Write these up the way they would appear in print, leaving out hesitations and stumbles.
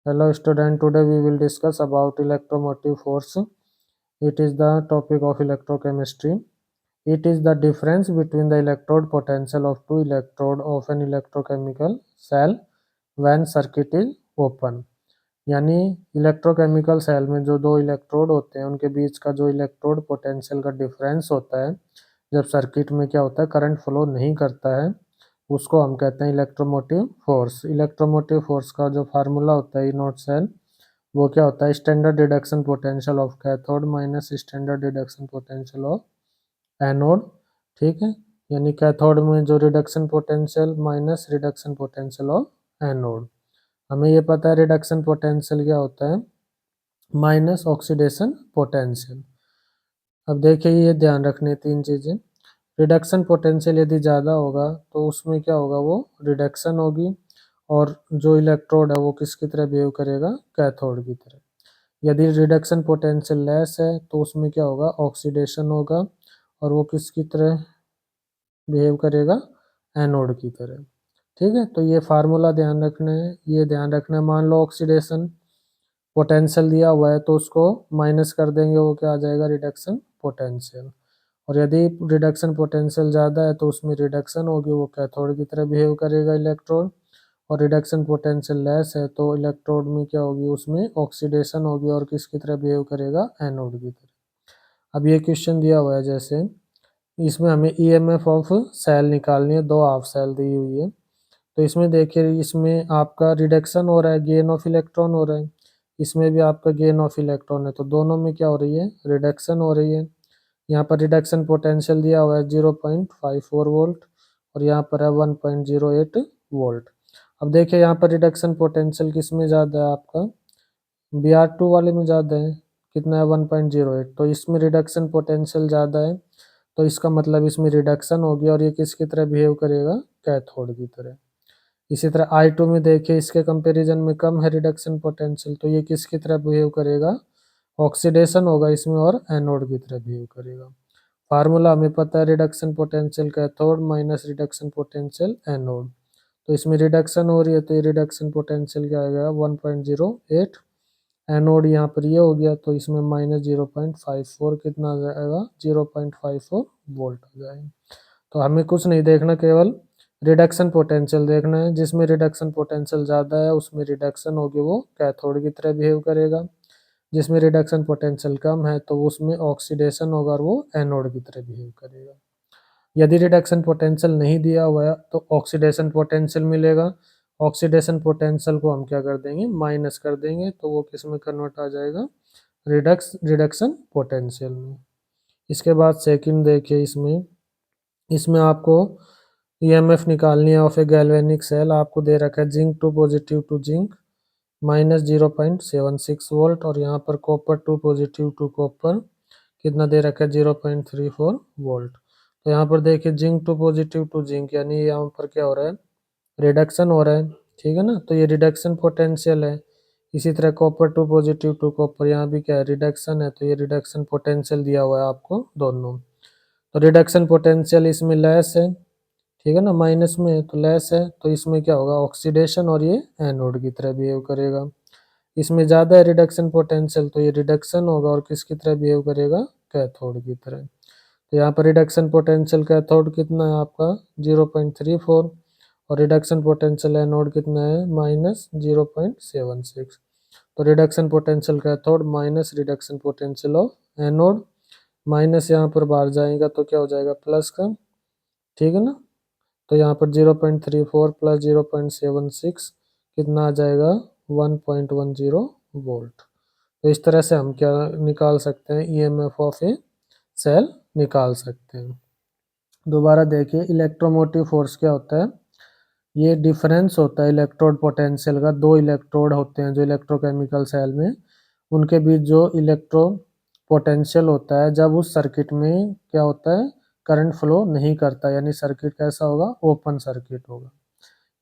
Hello student, today we will discuss about electromotive force. It is the topic of electrochemistry. It is the difference between the electrode potential of two electrode of an electrochemical cell when circuit is open. यानी electrochemical cell में जो दो electrode होते हैं उनके बीच का जो electrode potential का डिफरेंस होता है जब सर्किट में क्या होता है करंट फ्लो नहीं करता है उसको हम कहते हैं इलेक्ट्रोमोटिव फोर्स। इलेक्ट्रोमोटिव फोर्स का जो फार्मूला होता है ई नॉट सेल वो क्या होता है standard reduction potential of cathode minus standard reduction potential of anode. ठीक है, यानी कैथोड में जो reduction potential minus reduction potential of anode. हमें ये पता है रिडक्शन पोटेंशियल क्या होता है माइनस ऑक्सीडेशन पोटेंशियल। अब देखिए ये ध्यान रखने तीन चीजें। रिडक्शन पोटेंशियल यदि ज़्यादा होगा तो उसमें क्या होगा वो रिडक्शन होगी और जो इलेक्ट्रोड है वो किसकी तरह बिहेव करेगा कैथोड की तरह। यदि रिडक्शन पोटेंशियल लेस है तो उसमें क्या होगा ऑक्सीडेशन होगा और वो किसकी तरह बिहेव करेगा एनोड की तरह। ठीक है, तो ये फार्मूला ध्यान रखना है, ये ध्यान रखना है। मान लो ऑक्सीडेशन पोटेंशियल दिया हुआ है तो उसको माइनस कर देंगे, वो क्या आ जाएगा रिडक्शन पोटेंशियल। और यदि रिडक्शन पोटेंशियल ज़्यादा है तो उसमें रिडक्शन होगी, वो कैथोड की तरह बिहेव करेगा इलेक्ट्रोड। और रिडक्शन पोटेंशियल लेस है तो इलेक्ट्रोड में क्या होगी उसमें ऑक्सीडेशन होगी और किसकी तरह बिहेव करेगा एनोड की तरह। अब ये क्वेश्चन दिया हुआ है जैसे इसमें हमें ईएमएफ ऑफ सेल निकालनी है, दो हाफ सेल दी हुई है। तो इसमें देखिए इसमें आपका रिडक्शन हो रहा है, गेन ऑफ इलेक्ट्रॉन हो रहा है, इसमें भी आपका गेन ऑफ इलेक्ट्रॉन है, तो दोनों में क्या हो रही है रिडक्शन हो रही है। यहाँ पर रिडक्शन पोटेंशियल दिया हुआ है 0.54 वोल्ट और यहाँ पर है 1.08 वोल्ट। अब देखिए यहाँ पर रिडक्शन पोटेंशियल किस में ज़्यादा है आपका Br2 वाले में ज़्यादा है, कितना है 1.08। तो इसमें रिडक्शन पोटेंशियल ज़्यादा है तो इसका मतलब इसमें रिडक्शन होगी और ये किसकी तरह बिहेव करेगा कैथोड की तरह। इसी तरह I2 में देखिए इसके कंपैरिजन में कम है रिडक्शन पोटेंशियल तो ये किसकी तरह बिहेव करेगा ऑक्सीडेशन होगा इसमें और एनोड की तरह बिहेव करेगा। फार्मूला हमें पता है reduction potential cathode minus reduction potential anode. तो इसमें रिडक्शन हो रही है तो ये रिडक्शन पोटेंशियल क्या आएगा 1.08। एनोड यहाँ पर ये हो गया तो इसमें माइनस 0.54 कितना आ जाएगा 0.54 वोल्ट आ जाएगा। तो हमें कुछ नहीं देखना, केवल रिडक्शन पोटेंशियल देखना है। जिसमें रिडक्शन पोटेंशियल ज़्यादा है उसमें रिडक्शन होगी, वो कैथोड की तरह बिहेव करेगा। जिसमें रिडक्शन पोटेंशियल कम है तो उसमें ऑक्सीडेशन होगा और वो एनोड की तरह बिहेव करेगा। यदि रिडक्शन पोटेंशियल नहीं दिया हुआ है तो ऑक्सीडेशन पोटेंशियल मिलेगा। ऑक्सीडेशन पोटेंशियल को हम क्या कर देंगे माइनस कर देंगे तो वो किस में कन्वर्ट आ जाएगा रिडक्शन पोटेंशियल में। इसके बाद सेकंड देखिए इसमें इसमें आपको ईएमएफ निकालनी है ऑफ ए गैल्वेनिक सेल। आपको दे रखा है zinc two positive to zinc minus 0.76 volt और यहाँ पर copper two positive to copper कितना दे रखा है 0.34 वोल्ट। तो यहाँ पर देखिए zinc two positive to zinc यानी यहाँ पर क्या हो रहा है रिडक्शन हो रहा है। ठीक है ना, तो ये रिडक्शन पोटेंशियल है। इसी तरह copper two positive to copper यहाँ भी क्या है रिडक्शन है, तो ये रिडक्शन पोटेंशियल दिया हुआ है आपको दोनों। तो रिडक्शन पोटेंशियल इसमें लेस है, ठीक है ना, माइनस में है तो लेस है तो इसमें क्या होगा ऑक्सीडेशन और ये एनोड की तरह बिहेव करेगा। इसमें ज़्यादा है रिडक्शन पोटेंशियल तो ये रिडक्शन होगा और किसकी तरह बिहेव करेगा कैथोड की तरह। तो यहाँ पर रिडक्शन पोटेंशियल कैथोड कितना है आपका 0.34 और रिडक्शन पोटेंशियल एनोड कितना है माइनस 0.76। तो reduction potential cathode minus reduction potential of anode, minus यहाँ पर बाहर जाएगा तो क्या हो जाएगा प्लस का। ठीक है ना, तो यहाँ पर 0.34 प्लस 0.76 कितना आ जाएगा 1.10 वोल्ट। तो इस तरह से हम क्या निकाल सकते हैं ईएमएफ ऑफ ए सेल निकाल सकते हैं। दोबारा देखिए इलेक्ट्रोमोटिव फोर्स क्या होता है, ये डिफरेंस होता है इलेक्ट्रोड पोटेंशियल का। दो इलेक्ट्रोड होते हैं जो इलेक्ट्रोकेमिकल सेल में, उनके बीच जो इलेक्ट्रो पोटेंशियल होता है जब उस सर्किट में क्या होता है करंट फ्लो नहीं करता, यानी सर्किट कैसा होगा ओपन सर्किट होगा।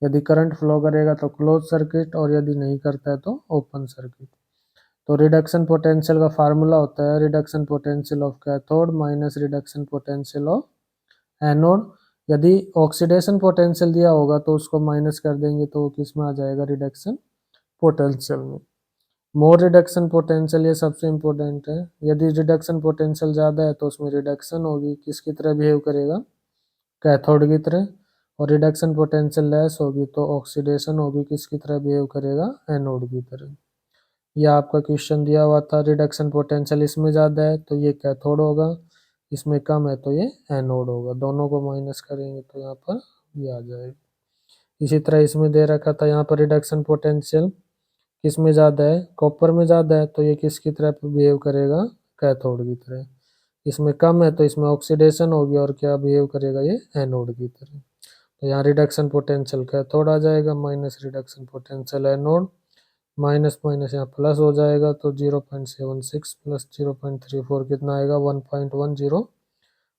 यदि करंट फ्लो करेगा तो क्लोज सर्किट और यदि नहीं करता है तो ओपन सर्किट। तो रिडक्शन पोटेंशियल का फार्मूला होता है reduction potential of cathode minus reduction potential of anode. यदि ऑक्सीडेशन पोटेंशियल दिया होगा तो उसको माइनस कर देंगे तो किस में आ जाएगा रिडक्शन पोटेंशियल में। मोर रिडक्शन पोटेंशियल, ये सबसे इम्पोर्टेंट है। यदि रिडक्शन पोटेंशियल ज़्यादा है तो उसमें रिडक्शन होगी, किसकी तरह बिहेव करेगा, कैथोड की तरह। और रिडक्शन पोटेंशियल लेस होगी तो ऑक्सीडेशन होगी, किसकी तरह बिहेव करेगा, एनोड की तरह। यह आपका क्वेश्चन दिया हुआ था, रिडक्शन पोटेंशियल इसमें ज़्यादा है तो ये कैथोड होगा, इसमें कम है तो ये एनोड होगा। दोनों को माइनस करेंगे तो यहाँ पर ये आ जाएगा। इसी तरह इसमें दे रखा था यहाँ पर रिडक्शन पोटेंशियल किसमें ज़्यादा है, कॉपर में ज़्यादा है तो ये किसकी तरह बिहेव करेगा, कैथोड की तरह। इसमें कम है तो इसमें ऑक्सीडेशन होगी और क्या बिहेव करेगा, ये एनोड की तरह। तो यहाँ रिडक्शन पोटेंशियल कैथोड आ जाएगा, minus reduction potential anode, minus minus यहाँ प्लस हो जाएगा तो 0.76 प्लस 0.34 कितना आएगा, 1.10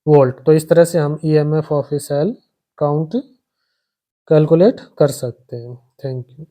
वोल्ट। तो इस तरह से हम EMF of a cell count calculate कर सकते हैं। Thank you.